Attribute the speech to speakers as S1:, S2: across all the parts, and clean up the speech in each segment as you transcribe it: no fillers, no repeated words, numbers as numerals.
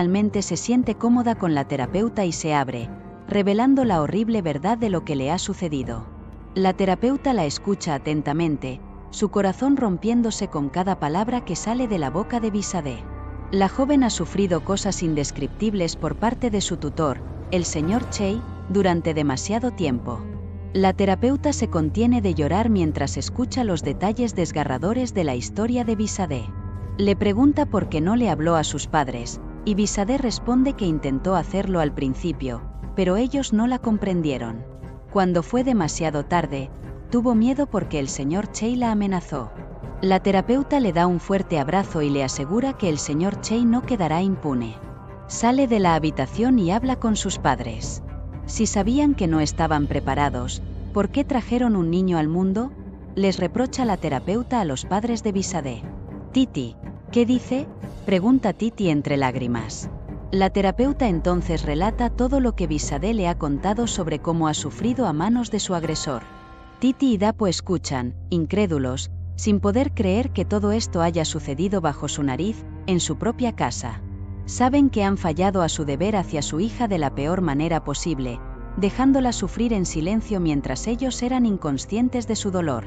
S1: Finalmente se siente cómoda con la terapeuta y se abre, revelando la horrible verdad de lo que le ha sucedido. La terapeuta la escucha atentamente, su corazón rompiéndose con cada palabra que sale de la boca de Visadé. La joven ha sufrido cosas indescriptibles por parte de su tutor, el señor Chey, durante demasiado tiempo. La terapeuta se contiene de llorar mientras escucha los detalles desgarradores de la historia de Visadé. Le pregunta por qué no le habló a sus padres, y Visadé responde que intentó hacerlo al principio, pero ellos no la comprendieron. Cuando fue demasiado tarde, tuvo miedo porque el señor Chey la amenazó. La terapeuta le da un fuerte abrazo y le asegura que el señor Chey no quedará impune. Sale de la habitación y habla con sus padres. Si sabían que no estaban preparados, ¿por qué trajeron un niño al mundo? Les reprocha la terapeuta a los padres de Visadé. Titi, ¿qué dice?, pregunta Titi entre lágrimas. La terapeuta entonces relata todo lo que Visadé le ha contado sobre cómo ha sufrido a manos de su agresor. Titi y Dapo escuchan, incrédulos, sin poder creer que todo esto haya sucedido bajo su nariz, en su propia casa. Saben que han fallado a su deber hacia su hija de la peor manera posible, dejándola sufrir en silencio mientras ellos eran inconscientes de su dolor.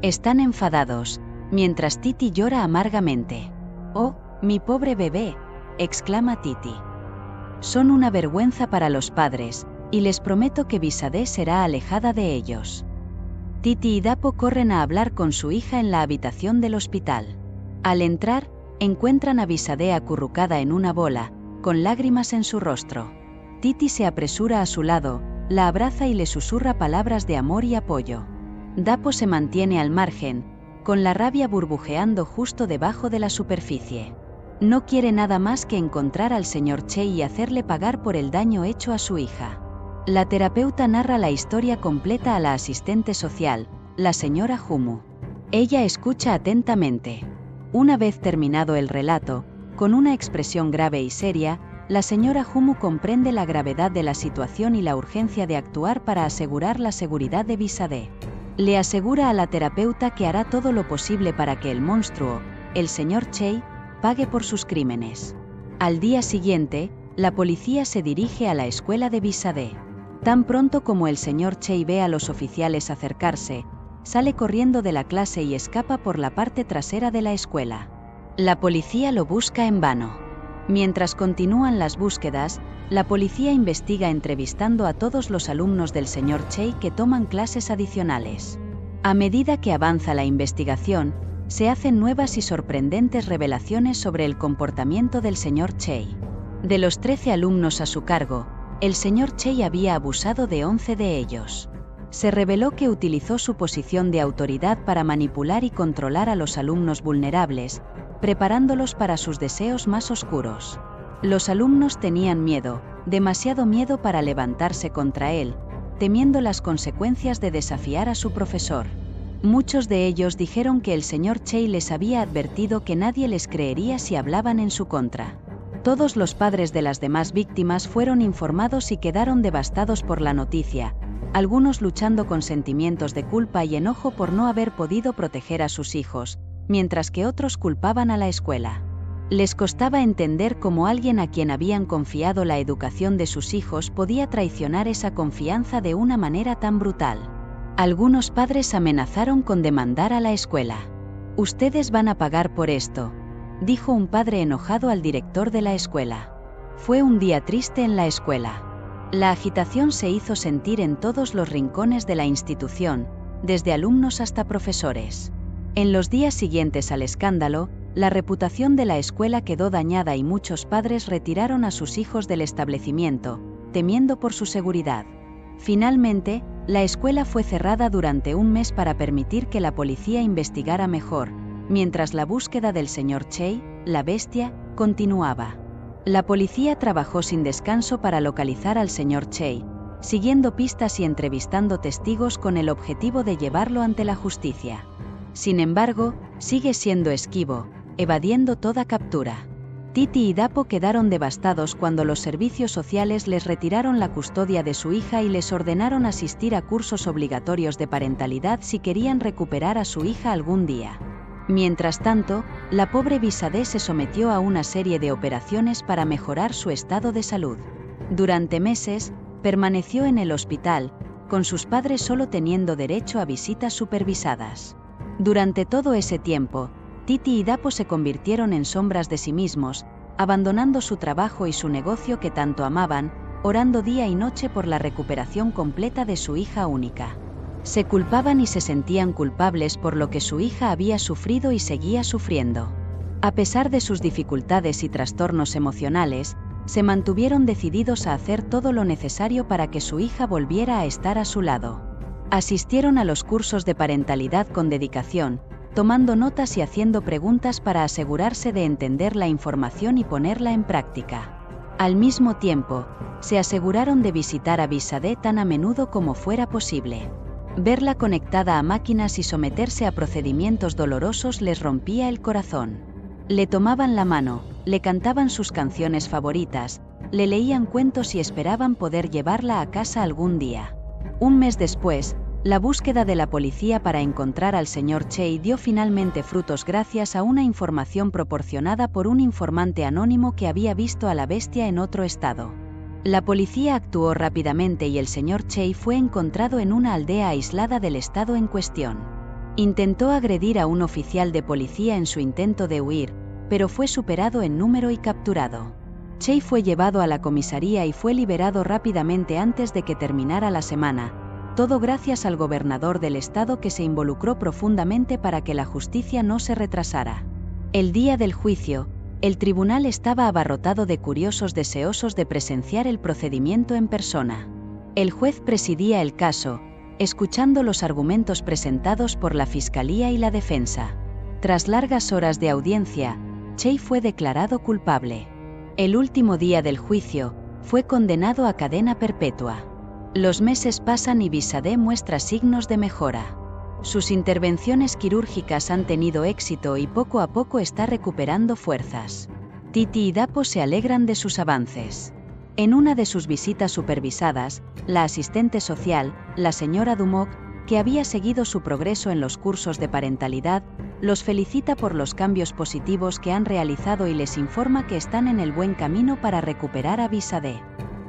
S1: Están enfadados, mientras Titi llora amargamente. «Oh, mi pobre bebé», exclama Titi. Son una vergüenza para los padres, y les prometo que Visadé será alejada de ellos. Titi y Dapo corren a hablar con su hija en la habitación del hospital. Al entrar, encuentran a Visadé acurrucada en una bola, con lágrimas en su rostro. Titi se apresura a su lado, la abraza y le susurra palabras de amor y apoyo. Dapo se mantiene al margen, con la rabia burbujeando justo debajo de la superficie. No quiere nada más que encontrar al señor Chey y hacerle pagar por el daño hecho a su hija. La terapeuta narra la historia completa a la asistente social, la señora Humu. Ella escucha atentamente. Una vez terminado el relato, con una expresión grave y seria, la señora Humu comprende la gravedad de la situación y la urgencia de actuar para asegurar la seguridad de Visadé. Le asegura a la terapeuta que hará todo lo posible para que el monstruo, el señor Chey, pague por sus crímenes. Al día siguiente, la policía se dirige a la escuela de Visadé. Tan pronto como el señor Chey ve a los oficiales acercarse, sale corriendo de la clase y escapa por la parte trasera de la escuela. La policía lo busca en vano. Mientras continúan las búsquedas, la policía investiga entrevistando a todos los alumnos del señor Chey que toman clases adicionales. A medida que avanza la investigación, se hacen nuevas y sorprendentes revelaciones sobre el comportamiento del señor Chey. De los 13 alumnos a su cargo, el señor Chey había abusado de 11 de ellos. Se reveló que utilizó su posición de autoridad para manipular y controlar a los alumnos vulnerables, preparándolos para sus deseos más oscuros. Los alumnos tenían miedo, demasiado miedo para levantarse contra él, temiendo las consecuencias de desafiar a su profesor. Muchos de ellos dijeron que el señor Chey les había advertido que nadie les creería si hablaban en su contra. Todos los padres de las demás víctimas fueron informados y quedaron devastados por la noticia, algunos luchando con sentimientos de culpa y enojo por no haber podido proteger a sus hijos, mientras que otros culpaban a la escuela. Les costaba entender cómo alguien a quien habían confiado la educación de sus hijos podía traicionar esa confianza de una manera tan brutal. Algunos padres amenazaron con demandar a la escuela. «Ustedes van a pagar por esto», dijo un padre enojado al director de la escuela. Fue un día triste en la escuela. La agitación se hizo sentir en todos los rincones de la institución, desde alumnos hasta profesores. En los días siguientes al escándalo, la reputación de la escuela quedó dañada y muchos padres retiraron a sus hijos del establecimiento, temiendo por su seguridad. Finalmente, la escuela fue cerrada durante un mes para permitir que la policía investigara mejor, mientras la búsqueda del señor Chey, la bestia, continuaba. La policía trabajó sin descanso para localizar al señor Chey, siguiendo pistas y entrevistando testigos con el objetivo de llevarlo ante la justicia. Sin embargo, sigue siendo esquivo, evadiendo toda captura. Titi y Dapo quedaron devastados cuando los servicios sociales les retiraron la custodia de su hija y les ordenaron asistir a cursos obligatorios de parentalidad si querían recuperar a su hija algún día. Mientras tanto, la pobre Bisade se sometió a una serie de operaciones para mejorar su estado de salud. Durante meses, permaneció en el hospital, con sus padres solo teniendo derecho a visitas supervisadas. Durante todo ese tiempo, Titi y Dapo se convirtieron en sombras de sí mismos, abandonando su trabajo y su negocio que tanto amaban, orando día y noche por la recuperación completa de su hija única. Se culpaban y se sentían culpables por lo que su hija había sufrido y seguía sufriendo. A pesar de sus dificultades y trastornos emocionales, se mantuvieron decididos a hacer todo lo necesario para que su hija volviera a estar a su lado. Asistieron a los cursos de parentalidad con dedicación, tomando notas y haciendo preguntas para asegurarse de entender la información y ponerla en práctica. Al mismo tiempo, se aseguraron de visitar a Bisade tan a menudo como fuera posible. Verla conectada a máquinas y someterse a procedimientos dolorosos les rompía el corazón. Le tomaban la mano, le cantaban sus canciones favoritas, le leían cuentos y esperaban poder llevarla a casa algún día. Un mes después, la búsqueda de la policía para encontrar al señor Chey dio finalmente frutos gracias a una información proporcionada por un informante anónimo que había visto a la bestia en otro estado. La policía actuó rápidamente y el señor Chey fue encontrado en una aldea aislada del estado en cuestión. Intentó agredir a un oficial de policía en su intento de huir, pero fue superado en número y capturado. Chey fue llevado a la comisaría y fue liberado rápidamente antes de que terminara la semana, todo gracias al gobernador del estado que se involucró profundamente para que la justicia no se retrasara. El día del juicio, el tribunal estaba abarrotado de curiosos deseosos de presenciar el procedimiento en persona. El juez presidía el caso, escuchando los argumentos presentados por la fiscalía y la defensa. Tras largas horas de audiencia, Chey fue declarado culpable. El último día del juicio, fue condenado a cadena perpetua. Los meses pasan y Bisade muestra signos de mejora. Sus intervenciones quirúrgicas han tenido éxito y poco a poco está recuperando fuerzas. Titi y Dapo se alegran de sus avances. En una de sus visitas supervisadas, la asistente social, la señora Dumont, que había seguido su progreso en los cursos de parentalidad, los felicita por los cambios positivos que han realizado y les informa que están en el buen camino para recuperar a Bisade.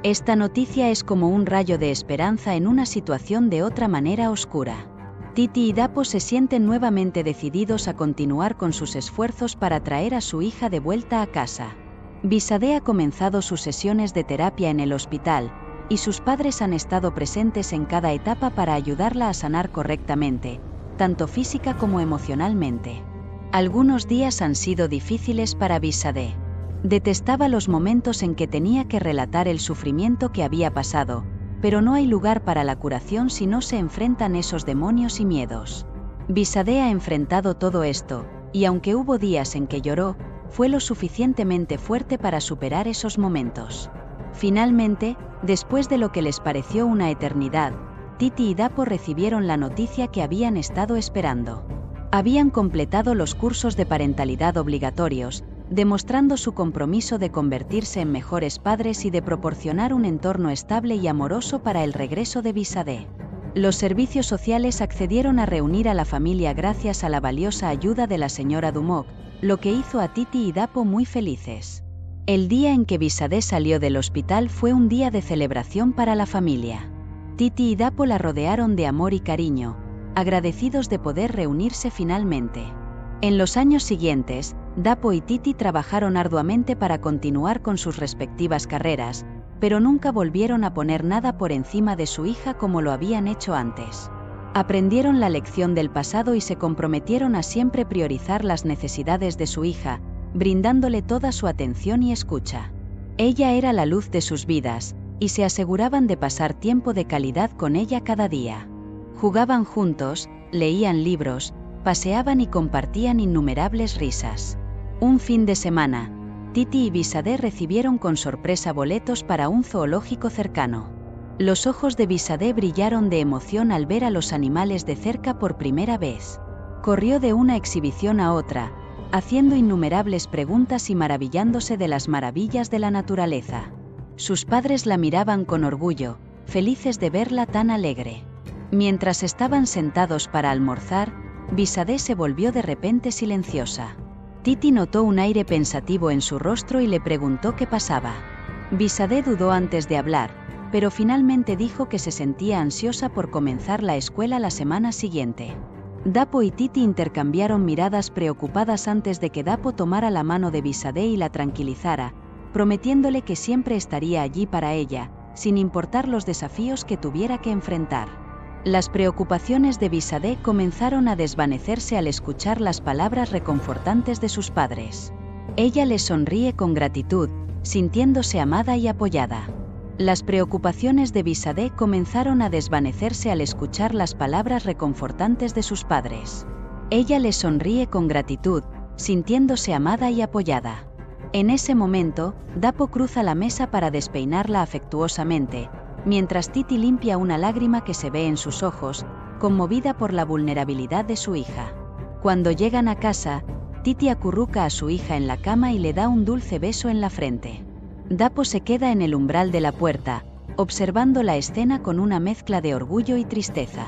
S1: Esta noticia es como un rayo de esperanza en una situación de otra manera oscura. Titi y Dapo se sienten nuevamente decididos a continuar con sus esfuerzos para traer a su hija de vuelta a casa. Bisade ha comenzado sus sesiones de terapia en el hospital, y sus padres han estado presentes en cada etapa para ayudarla a sanar correctamente, tanto física como emocionalmente. Algunos días han sido difíciles para Bisade. Detestaba los momentos en que tenía que relatar el sufrimiento que había pasado, pero no hay lugar para la curación si no se enfrentan esos demonios y miedos. Bisade ha enfrentado todo esto, y aunque hubo días en que lloró, fue lo suficientemente fuerte para superar esos momentos. Finalmente, después de lo que les pareció una eternidad, Titi y Dapo recibieron la noticia que habían estado esperando. Habían completado los cursos de parentalidad obligatorios, demostrando su compromiso de convertirse en mejores padres y de proporcionar un entorno estable y amoroso para el regreso de Bisade. Los servicios sociales accedieron a reunir a la familia gracias a la valiosa ayuda de la señora Dumont, lo que hizo a Titi y Dapo muy felices. El día en que Bisade salió del hospital fue un día de celebración para la familia. Titi y Dapo la rodearon de amor y cariño, agradecidos de poder reunirse finalmente. En los años siguientes, Dapo y Titi trabajaron arduamente para continuar con sus respectivas carreras, pero nunca volvieron a poner nada por encima de su hija como lo habían hecho antes. Aprendieron la lección del pasado y se comprometieron a siempre priorizar las necesidades de su hija, brindándole toda su atención y escucha. Ella era la luz de sus vidas, y se aseguraban de pasar tiempo de calidad con ella cada día. Jugaban juntos, leían libros, paseaban y compartían innumerables risas. Un fin de semana, Titi y Bisade recibieron con sorpresa boletos para un zoológico cercano. Los ojos de Bisade brillaron de emoción al ver a los animales de cerca por primera vez. Corrió de una exhibición a otra, haciendo innumerables preguntas y maravillándose de las maravillas de la naturaleza. Sus padres la miraban con orgullo, felices de verla tan alegre. Mientras estaban sentados para almorzar, Bisade se volvió de repente silenciosa. Titi notó un aire pensativo en su rostro y le preguntó qué pasaba. Bisade dudó antes de hablar, pero finalmente dijo que se sentía ansiosa por comenzar la escuela la semana siguiente. Dapo y Titi intercambiaron miradas preocupadas antes de que Dapo tomara la mano de Bisade y la tranquilizara, prometiéndole que siempre estaría allí para ella, sin importar los desafíos que tuviera que enfrentar. Las preocupaciones de Bisade comenzaron a desvanecerse al escuchar las palabras reconfortantes de sus padres. Ella les sonríe con gratitud, sintiéndose amada y apoyada. Las preocupaciones de Bisade comenzaron a desvanecerse al escuchar las palabras reconfortantes de sus padres. Ella les sonríe con gratitud, sintiéndose amada y apoyada. En ese momento, Dapo cruza la mesa para despeinarla afectuosamente, mientras Titi limpia una lágrima que se ve en sus ojos, conmovida por la vulnerabilidad de su hija. Cuando llegan a casa, Titi acurruca a su hija en la cama y le da un dulce beso en la frente. Dapo se queda en el umbral de la puerta, observando la escena con una mezcla de orgullo y tristeza.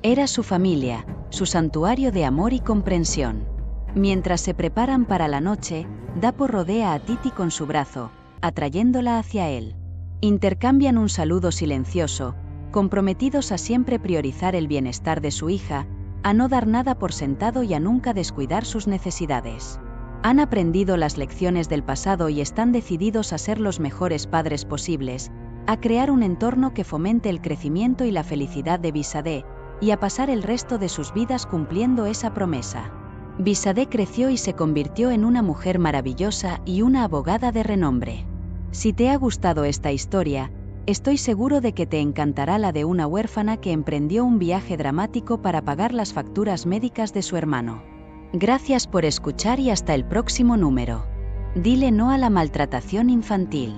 S1: Era su familia, su santuario de amor y comprensión. Mientras se preparan para la noche, Dapo rodea a Titi con su brazo, atrayéndola hacia él. Intercambian un saludo silencioso, comprometidos a siempre priorizar el bienestar de su hija, a no dar nada por sentado y a nunca descuidar sus necesidades. Han aprendido las lecciones del pasado y están decididos a ser los mejores padres posibles, a crear un entorno que fomente el crecimiento y la felicidad de Bisade, y a pasar el resto de sus vidas cumpliendo esa promesa. Bisade creció y se convirtió en una mujer maravillosa y una abogada de renombre. Si te ha gustado esta historia, estoy seguro de que te encantará la de una huérfana que emprendió un viaje dramático para pagar las facturas médicas de su hermano. Gracias por escuchar y hasta el próximo número. Dile no a la maltratación infantil.